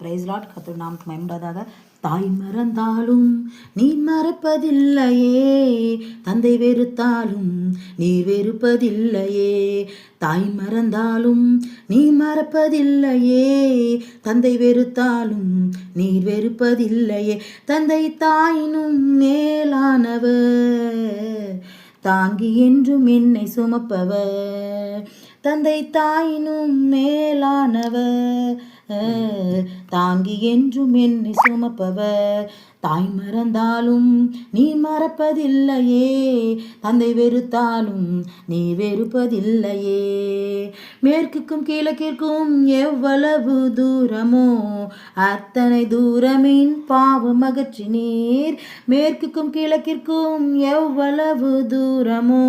Price Lord. கர்த்தர் நாமத்துக்கு மகிமை உண்டாவதாக. தாய் மறந்தாலும் நீ மறப்பதில்லையே, தந்தை வெறுத்தாலும் நீ வெறுப்பதில்லையே. தாய் மறந்தாலும் நீ மறப்பதில்லையே, தந்தை வெறுத்தாலும் நீ வெறுப்பதில்லையே. தந்தை தாயினும் மேலானவர், தாங்கி என்றும் என்னை சுமப்பவர். தந்தை தாயினும் மேலானவர், தாங்கி என்றும் என்னை சுமப்பவர். தாய் மறந்தாலும் நீ மறப்பதில்லையே, தந்தை வெறுத்தாலும் நீ வெறுப்பதில்லையே. மேற்குக்கும் கிழக்கிற்கும் எவ்வளவு தூரமோ அத்தனை தூரமின் பாவம் அகற்றினீர். மேற்குக்கும் கிழக்கிற்கும் எவ்வளவு தூரமோ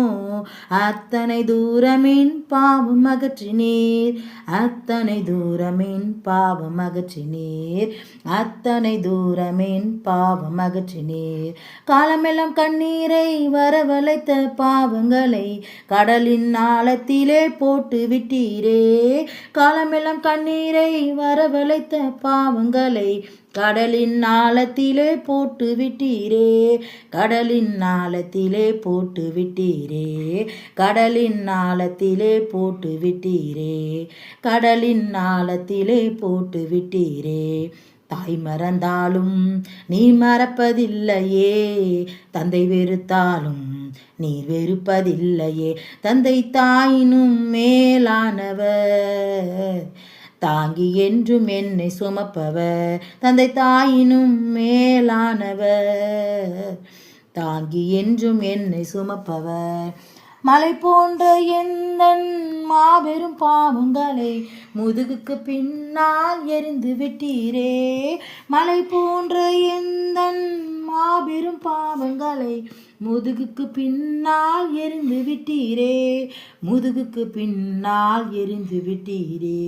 அத்தனை தூரமின் பாவம் அகற்றினீர். அத்தனை தூரமின் பாவம் அகற்றினீர். அத்தனை தூரமின் பாவம் அகற்றினீர். காலமெல்லாம் கண்ணீரை வரவழைத்த பாவங்களை கடலின் ஆழத்திலே போட்டு விட்டீரே. காலமெல்லாம் கண்ணீரை வரவழைத்த பாவங்களை கடலின் ஆழத்திலே போட்டு விட்டீரே. கடலின் ஆழத்திலே போட்டு விட்டீரே. கடலின் ஆழத்திலே போட்டு விட்டீரே. கடலின் ஆழத்திலே போட்டு விட்டீரே. தாய் மறந்தாலும் நீ மறப்பதில்லையே, தந்தை வெறுத்தாலும் நீ வெறுப்பதில்லையே. தந்தை தாயினும் மேலானவர், தாங்கி என்றும் என்னை சுமப்பவர். தந்தை தாயினும் மேலானவர், தாங்கி என்றும் என்னை சுமப்பவர். மலை போன்ற எந்தன் மாபெரும் பாவங்களை முதுகுக்கு பின்னால் எரிந்து விட்டீரே. மலை போன்ற எந்தன் மாபெரும் பாவங்களை முதுகுக்கு பின்னால் எரிந்து விட்டீரே. முதுகுக்கு பின்னால் எரிந்து விட்டீரே.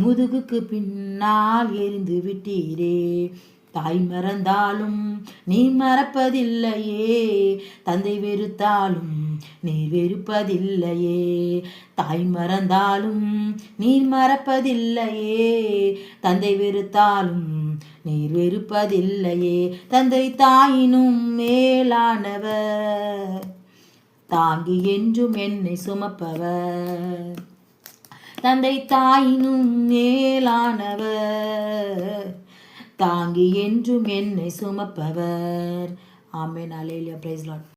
முதுகுக்கு பின்னால் எரிந்து விட்டீரே. தாய் மறந்தாலும் நீ மறப்பதில்லையே, தந்தை வெறுத்தாலும் நீ வெறுப்பதில்லையே. தாய் மறந்தாலும் நீ மறப்பதில்லையே, தந்தை வெறுத்தாலும் நீர் வெறுப்பதில்லையே. தந்தை தாயினும் மேலானவர், தாங்கி என்றும் என்னை சுமப்பவர். தந்தை தாயினும் மேலானவர், தாங்கி என்றும் என்னை சுமப்பவர். ஆமென். அல்லேலூயா. Price Lord.